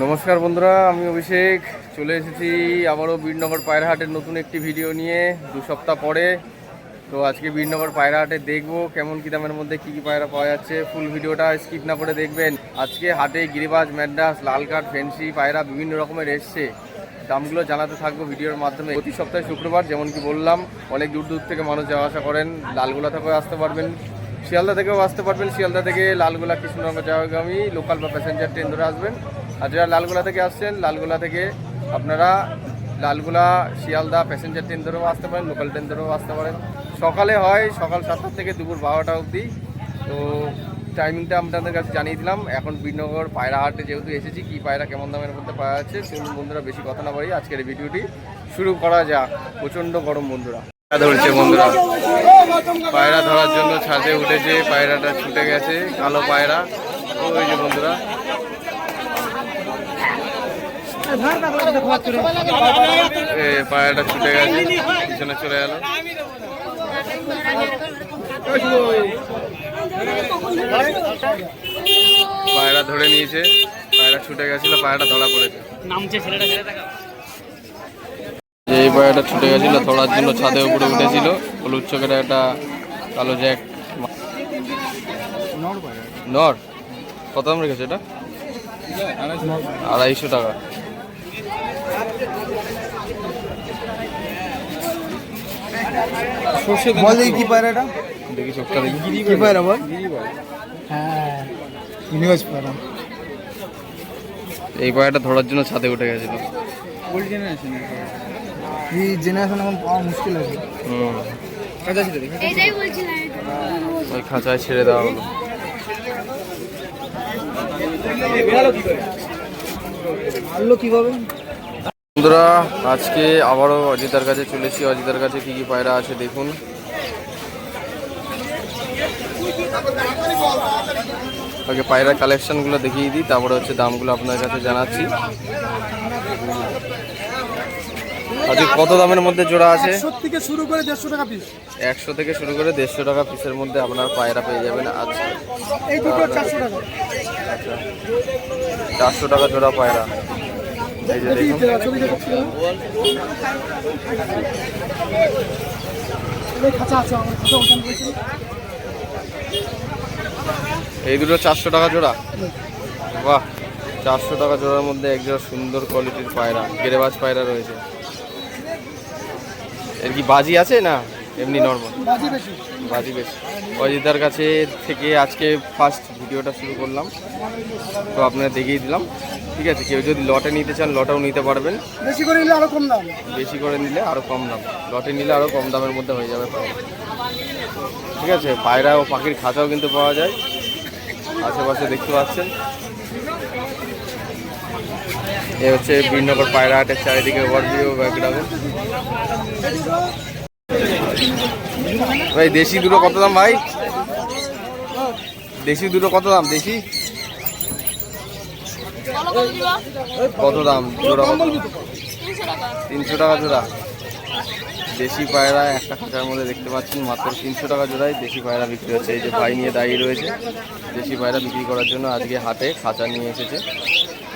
নমস্কার বন্ধুরা, আমি অভিষেক চলে এসেছি আবারও বীরনগর পায়রা হাটের নতুন একটি ভিডিও নিয়ে 2 সপ্তাহ পরে। তো আজকে বীরনগর পায়রা হাটে দেখবো কেমন কী দামের মধ্যে কী কী পায়রা পাওয়া যাচ্ছে। ফুল ভিডিওটা স্কিপ না করে দেখবেন। আজকে হাটে গিরিবাজ, ম্যাড্রাস, লালকাট, ফেন্সি পায়রা বিভিন্ন রকমের এসছে, দামগুলো জানাতে থাকবো ভিডিওর মাধ্যমে। প্রতি সপ্তাহে শুক্রবার যেমন কি বললাম, অনেক দূর দূর থেকে মানুষ যাওয়া আসা করেন। লালগোলা থেকেও আসতে পারবেন, শিয়ালদা থেকেও আসতে পারবেন। শিয়ালদা থেকে লালগোলা কৃষ্ণনগর যাওয়াগামী লোকাল বা প্যাসেঞ্জার ট্রেন ধরে আসবেন। আর যারা লালগোলা থেকে আসছেন, লালগোলা থেকে আপনারা লালগোলা শিয়ালদা প্যাসেঞ্জার ট্রেন ধরেও আসতে পারেন, লোকাল ট্রেন ধরেও আসতে পারেন। সকালে হয় সকাল 7টা থেকে দুপুর 12টা অবধি। তো টাইমিংটা আপনাদের কাছে জানিয়ে দিলাম। এখন বীরনগর পায়রা হাটে যেহেতু এসেছি, কি পায়রা কেমন দামের মধ্যে পাওয়া যাচ্ছে সেগুলো বন্ধুরা বেশি কথা না বাড়ি আজকের ভিডিওটি শুরু করা যাক। প্রচণ্ড গরম বন্ধুরা, ধরছে বন্ধুরা, পায়রা ধরার জন্য ছাদে উঠেছে। পায়রাটা ছুটে গেছে, কালো পায়রা। ওই যে বন্ধুরা, পায়রাটা ছুটে গেছে, পিছনে চলে গেল। পায়রা ধরে নিয়েছে, পায়রা ছুটে গেছিল, পায়রাটা ধরা পড়েছে। এই পায়রাটা ছুটে গেছিল, ধরার জন্য ছাদের উপরে উঠেছিল। হলুদ চোখের একটা কালো জ্যাক নর। কত দাম রেখেছে এটা? 250 টাকা। কি পায়রাটা দেখি, চোখটা দেখি। কি পায়রা বল? হ্যাঁ, এই পায়রাটা ধরার জন্য ছাদে উঠে গেছিল। এই জেনারেশন এখন পাওয়া মুশকিল আছে। ওই খাঁচায় ছেড়ে দেওয়া হলো। কিভাবে বন্ধুরা, আজকে আবারও অজিতার কাছে চলেছি। অজিতার কাছে কি কি পায়রা আছে দেখুন। আগে পায়রা কালেকশনগুলো দেখিয়ে দিই, তারপরে হচ্ছে দামগুলো আপনার কাছে জানাচ্ছি। আজকে কত দামের মধ্যে জোড়া আছে? 100 থেকে শুরু করে 150 টাকা পিস। 100 থেকে শুরু করে 150 টাকা পিসের মধ্যে আপনার পায়রা পেয়ে যাবেন। আচ্ছা, এই দুটো 400 টাকা। আচ্ছা, 400 টাকা জোড়া পায়রা। এই যে দেখুন, এই দুটো 400 টাকা জোড়া। বাহ, 400 টাকা জোড়ার মধ্যে এক জোড়া সুন্দর কোয়ালিটির পায়রা, গেরেবাজ পায়রা রয়েছে। এর কি বাজি আছে না এমনি নর্মাল? বাজি বেশি। অজিতার কাছে থেকে আজকে ফার্স্ট ভিডিওটা শুরু করলাম, তো আপনারা দেখিয়ে দিলাম। ঠিক আছে, কেউ যদি লটে নিতে চান লটেও নিতে পারবেন। বেশি করে নিলে আরো কম দাম, বেশি করে নিলে আরও কম দাম, লটে নিলে আরও কম দামের মধ্যে হয়ে যাবে পায়রা। ঠিক আছে, পায়রা ও পাখির খাঁচাও কিন্তু পাওয়া যায় আশেপাশে, দেখতে পাচ্ছেন। এ হচ্ছে বীরনগর পায়রা হাটের চারিদিকে ওভারভিউ ব্যাকগ্রাউন্ড। ভাই দেশি দুটো কত দাম ভাই? দেশি দুটো কত দাম? দেশি কত দাম জোড়া? 300 টাকা জোড়া। দেশি পায়রা একটা খাঁচার মধ্যে দেখতে পাচ্ছেন, মাত্র 300 টাকা জোড়ায় দেশি পায়রা বিক্রি হচ্ছে। এই যে ভাই নিয়ে দাঁড়িয়ে রয়েছে দেশি পায়রা বিক্রি করার জন্য। আজকে হাটে খাঁচা নিয়ে এসেছে,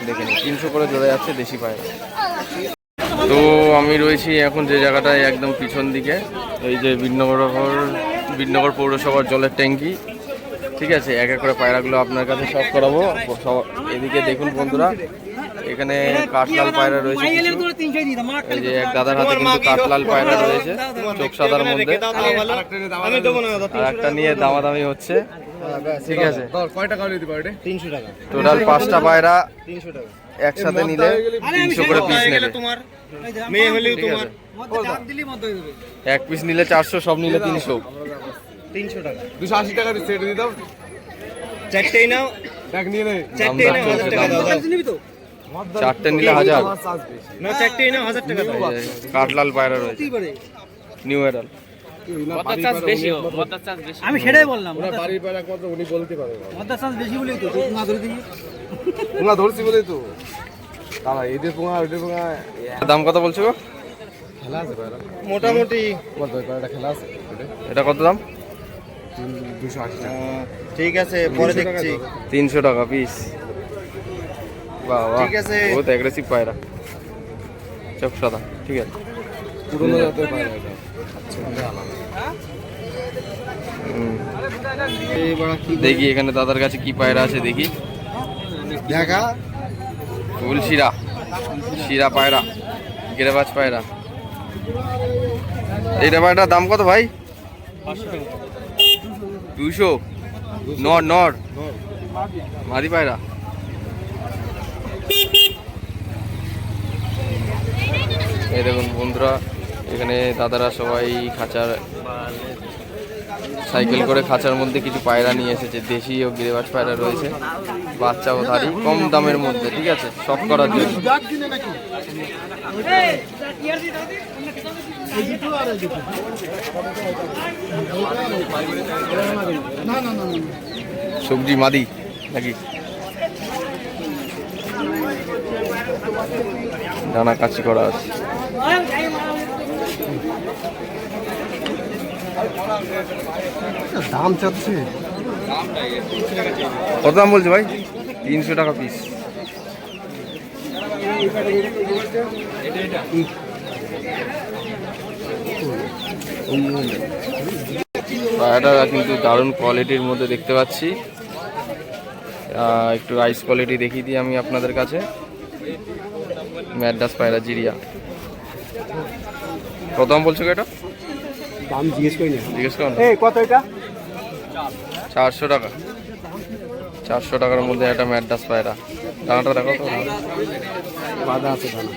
দেখে নিন 300 করে জোড়া যাচ্ছে দেশি পায়রা। তো আমি রয়েছি এখন যে জায়গাটায় একদম পিছন দিকে, এই যে বীরনগর পৌরসভার জলের ট্যাঙ্কি। ঠিক আছে, এক এক করে পায়রাগুলো আপনার কাছে সব করাবো। এদিকে দেখুন বন্ধুরা, এখানে কাঠলাল পায়রা রয়েছে কিছু। এই যে এক দাদার হাতে কিন্তু কাঠলাল পায়রা রয়েছে, চোখ সাদার মধ্যে। আর একটা নিয়ে দামাদামি হচ্ছে। ঠিক আছে, টোটাল 5টা পায়রা একসাথে নিলে 300 করে পিস নেবে। এক পিস নিলে 400, সব নিলে 300 টাকা। 280 টাকা সেট দিয়ে দাও। চারটেই নাও, এক নিয়ে নে। চারটে নিলে 1000 না, চারটেই নাও 1000 টাকা দাও। কাঠলাল পায়রা রয়েছে, নিউ এরাল। আমি সেটাই বললাম, ওরা বাড়ির পায়রা কত উনি বলতে পারে। মদ্দার চান্স বেশি বলেই তো পুঙ্গা ধরে দিবি। পুঙ্গা ধরছি বলেই তো দাদা, এদের পুঙ্গা ওদের পুঙ্গা। দাম কত বলছো গো? খেলা আছে পায়রা মোটামুটি কত? পায়রাটা খেলা আছে। এটা কত দাম? 280 টাকা। ঠিক আছে, পরে দেখছি। 300 টাকা পিস। বাহ বাহ, ঠিক আছে। বহুত অ্যাগ্রেসিভ পায়রা, চোখ সাদা, ঠিক আছে। পুরোনো জাতের পায়রা এটা। হুম। দেখি এখানে দাদার কাছে কি পায়রা আছে দেখি। দেখা ফুল শিরা, শিরা পায়রা, গিরেবাজ পায়রা। এইটা পায়রাটার দাম কত ভাই? 200। নর নর মাদি পায়রা। এই দেখুন বন্ধুরা, এখানে দাদারা সবাই খাঁচার সাইকেল করে খাঁচার মধ্যে কিছু পায়রা নিয়ে এসেছে। দেশি ও গিরিবাজ পায়রা রয়েছে, বাচ্চা ও ধারি, কম দামের মধ্যে, ঠিক আছে, শখ করার জন্য। সবজি মাদি নাকি? ডানা কাচি করা আছে। দাম চাচ্ছে কত দাম বলছে ভাই? 300 টাকা পিস। পায়রাটা কিন্তু দারুণ কোয়ালিটির মধ্যে দেখতে পাচ্ছি। একটু আইস কোয়ালিটি দেখিয়ে দিই আমি আপনাদের কাছে। ম্যাড্রাস পায়রা জিরিয়া। কত দাম বলছো এটা? দাম জিজ্ঞেস করি না। জিজ্ঞেস করুন। এই কত এটা? 400 টাকা। 400 টাকার মধ্যে একটা ম্যাড্রাস পায়রা। দানাটা দেখো তো। বাধা আছে দানা।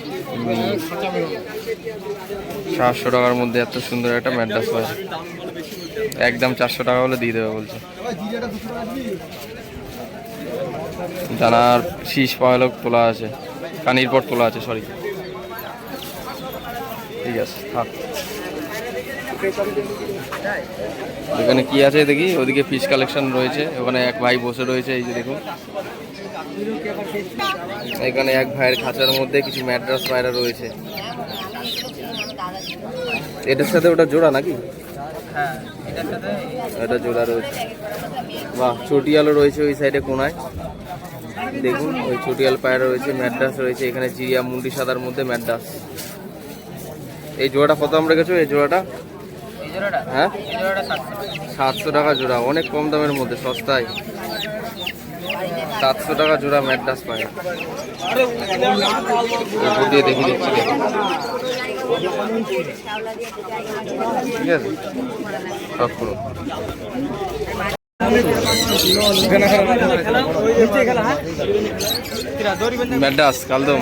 400 টাকার মধ্যে এত সুন্দর একটা ম্যাড্রাস পায়রা, একদম 400 টাকা হলে দিয়ে দেবে বলছে। দানার শীষ পায়লক তোলা আছে, কানির পর তোলা আছে, সরি, ঠিক আছে থাক। এখানে কি আছে দেখি। ওদিকে ফিশ কালেকশন রয়েছে, ওখানে এক ভাই বসে রয়েছে, এই যে দেখুন। এখানে এক ভাইয়ের খাঁচার মধ্যে কিছু ম্যাড্রাস পায়রা রয়েছে। এটার সাথে ওটা জোড়া নাকি? এটা জোড়া রয়েছে। বাহ, চটিয়ালও রয়েছে ওই সাইডে কোনায়, দেখুন ওই চটিয়াল পায়রা রয়েছে, ম্যাড্রাস রয়েছে। এখানে জিরিয়া মুন্ডি সাদার মধ্যে ম্যাড্রাস। এই জোড়াটা কত দাম রেখেছো? এই জোড়াটা হ্যাঁ 700 টাকা জোড়া, অনেক কম দামের মধ্যে, সস্তায়। 700 টাকা জোড়া ম্যাড্রাস পায়রা। উপর দিয়ে দেখে দিচ্ছি, ঠিক আছে, সব করুন। ম্যাড্রাস কালদম।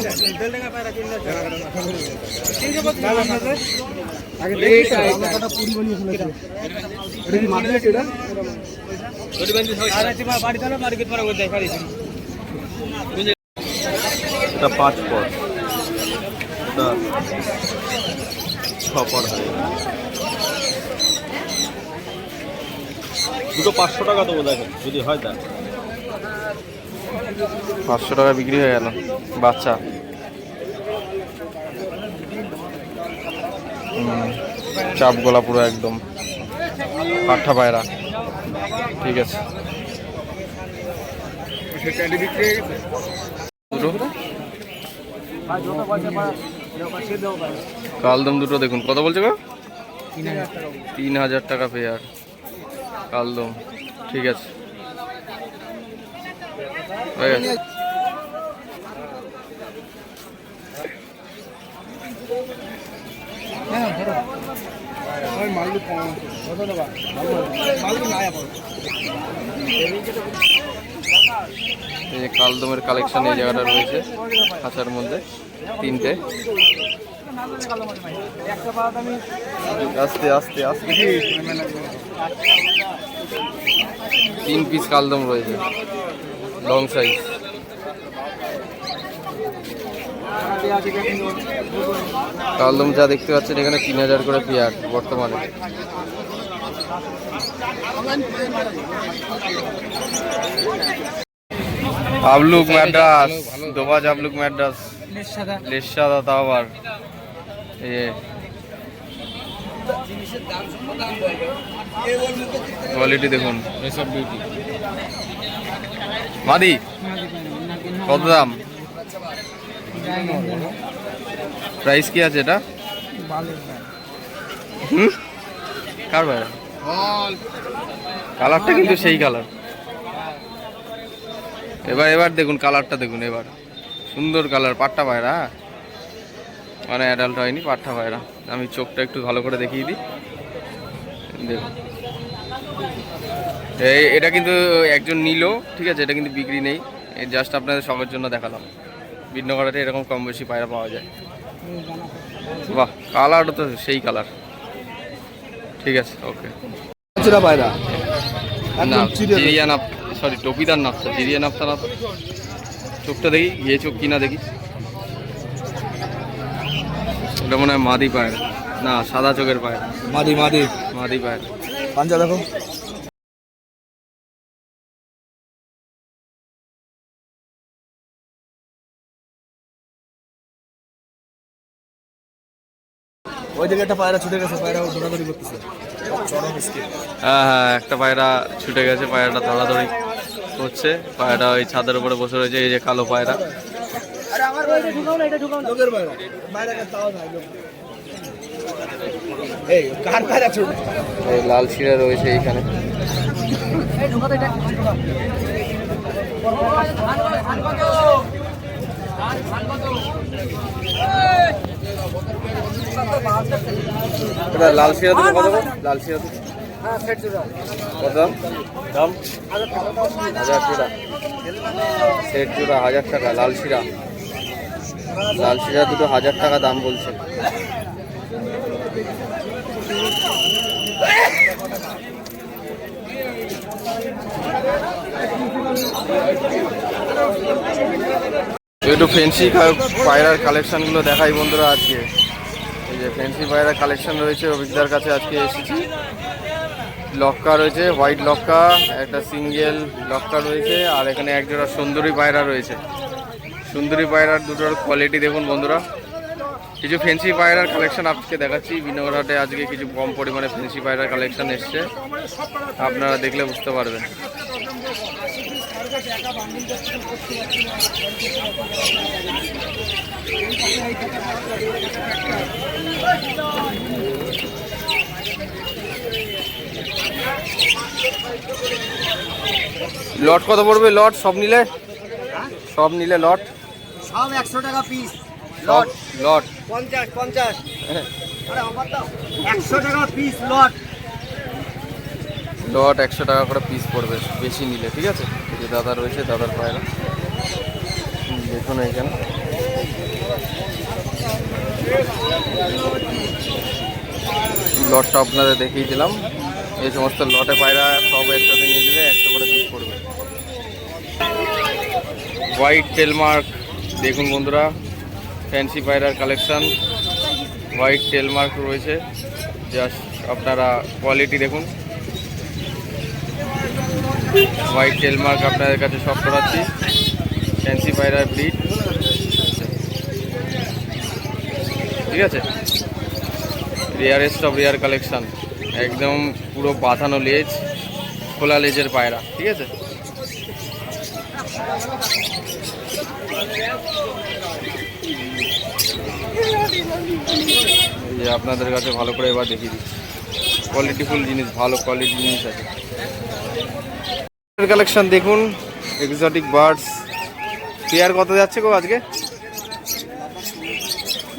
এটা 5 পর, এটা 6 পর হয়। দুটো 500 টাকা দেবো, দেখেন যদি হয় তা। 500 টাকা বিক্রি হয়ে গেল বাচ্চা। চাপ গলা পুরো একদম পাঠা পায়রা, ঠিক আছে। দুটো কালদম দুটো দেখুন, কত বলছে গো? 3000 টাকা পেয়ার কালদম, ঠিক আছে, হয়ে গেছে। এই যে কালদমের কালেকশন এই জায়গাটা রয়েছে খাঁচার মধ্যে, 3টে। আস্তে আস্তে আস্তে 3 পিস কালদম রয়েছে, লং সাইজ। কালদম যা দেখতে পাচ্ছেন এখানে 3000 করে পেয়ার বর্তমানে। আবলুক ম্যাড্রাস, দোবাজ আবলুক ম্যাড্রাস, লেস সাদা, তাও আবার কোয়ালিটি দেখুন। মাদি কত দাম? প্রাইস কি আছে এটা? হুম, কার পায়রা? কালারটা কিন্তু সেই কালার। এবার দেখুন কালারটা দেখুন, এবার সুন্দর কালার, পাট্টা পায়রা, মানে অ্যাডাল্ট হয়নি, পাট্টা পায়রা। আমি চোখটা একটু ভালো করে দেখিয়ে দিই, দেখুন। এটা কিন্তু একজন নিল, ঠিক আছে, এটা কিন্তু বিক্রি নেই, জাস্ট আপনাদের সবার জন্য দেখালাম। বিঘ্নগড়াতে এরকম কম বেশি পায়রা পাওয়া যায়। বাহ, কালারটা তো সেই কালার। ঠিক আছে, ওকে। পায়রা না, জিরিয়া নাপ, সরি টপিদার নাপতা, জিরিয়া নাপতা না তো। চোখটা দেখি, ইয়ে চোখ কিনা দেখি। এটা মনে হয় মাদি পায়রা, না সাদা চোখের পায়রা। মাদি মাদি মাদি পায়রা। পাঞ্জা দেখো। ওই দিকে একটা পায়রা ছুটে গেছে, পায়রা দৌড়াদৌড়ি করতেছে। হ্যাঁ হ্যাঁ, একটা পায়রা ছুটে গেছে, পায়রাটা দৌড়াদৌড়ি করছে। পায়রাটা ওই ছাদের উপরে বসে রয়েছে, এই যে কালো পায়রা। এই লাল শিরা রয়েছে এইখানে। লাল শিরা দুটো কত? লাল শিরা দুটো কত দাম? দাম 1000 টাকা সেট জোড়া, 1000 টাকা। লাল শিরা, লাল শিরা দুটো 1000 টাকা দাম বলছে। একটু ফ্যান্সি পায়রার কালেকশনগুলো দেখাই বন্ধুরা আজকে। এই যে ফ্যান্সি পায়রার কালেকশন রয়েছে অভিজ্ঞতার কাছে, আজকে এসেছি। লক্কা রয়েছে, হোয়াইট লক্কা, একটা সিঙ্গেল লক্কা রয়েছে, আর এখানে একজোড়া সুন্দরী পায়রা রয়েছে। সুন্দরী পায়রার দুটোর কোয়ালিটি দেখুন বন্ধুরা। কিছু ফ্যান্সি পায়রার কালেকশন আজকে দেখাচ্ছি। বিনগর হাটে আজকে কিছু কম পরিমাণে ফ্যান্সি পায়রার কালেকশন এসছে, আপনারা দেখলে বুঝতে পারবেন। লট কত পড়বে? লট সব নিলে, সব নিলে লট সব 100 টাকা পিস। সব লট 50 50 100 টাকা পিস লট। লট 100 টাকা করে পিস পড়বে বেশি নিলে, ঠিক আছে। এই যে দাদা রয়েছে, দাদার পায়রা দেখুন এইখানে। লটটা আপনাদের দেখিয়ে দিলাম। এই সমস্ত লটে পায়রা সব একসাথে নিয়ে দিলে 100 করে পিস পড়বে। হোয়াইট টেলমার্ক দেখুন বন্ধুরা, ফ্যান্সি পায়রার কালেকশন। হোয়াইট টেলমার্ক রয়েছে, জাস্ট আপনারা কোয়ালিটি দেখুন। হোয়াইট টেলমার্ক আপনাদের কাছে সব করাচ্ছি। ফ্যান্সি পায়রার ব্রিড, ঠিক আছে। রেয়ারেস্ট অফ রেয়ার কালেকশন, একদম পুরো বাঁধানো লেজ, খোলা লেজের পায়রা, ঠিক আছে। এই যে আপনাদের কাছে ভালো করে এবার দেখিয়ে দিচ্ছি। কোয়ালিটিফুল জিনিস, ভালো কোয়ালিটি জিনিস আছে। কালেকশন দেখুন, এক্সোটিক বার্ডস। পেয়ার কত যাচ্ছে গো আজকে?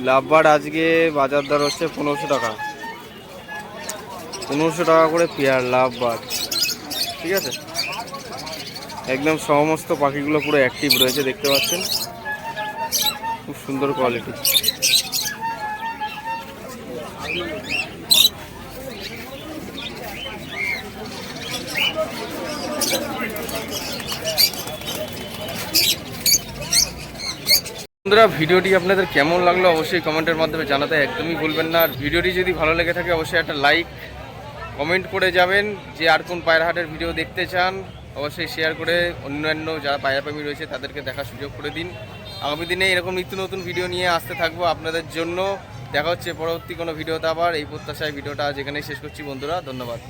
লাভ বার্ড আজকে বাজার দর হচ্ছে 1500 টাকা। 1500 টাকা করে পেয়ার লাভ বার্ড, ঠিক আছে। একদম সমস্ত পাখিগুলো পুরো অ্যাক্টিভ রয়েছে, দেখতে পাচ্ছেন, খুব সুন্দর কোয়ালিটি। বন্ধুরা, ভিডিওটি আপনাদের কেমন লাগলো অবশ্যই কমেন্টের মাধ্যমে জানাতে একদমই ভুলবেন না। আর ভিডিওটি যদি ভালো লেগে থাকে অবশ্যই একটা লাইক কমেন্ট করে যাবেন। যে আর কোন পায়রা হাটের ভিডিও দেখতে চান অবশ্যই শেয়ার করে অন্যান্য যারা পায়রা প্রেমী রয়েছে তাদেরকে দেখার সুযোগ করে দিন। আগামী দিনে এরকম নিত্য নতুন ভিডিও নিয়ে আসতে থাকবো আপনাদের জন্য। দেখা হচ্ছে পরবর্তী কোনো ভিডিওতে আবার। এই প্রত্যাশায় ভিডিওটা আজ এখানেই শেষ করছি বন্ধুরা, ধন্যবাদ।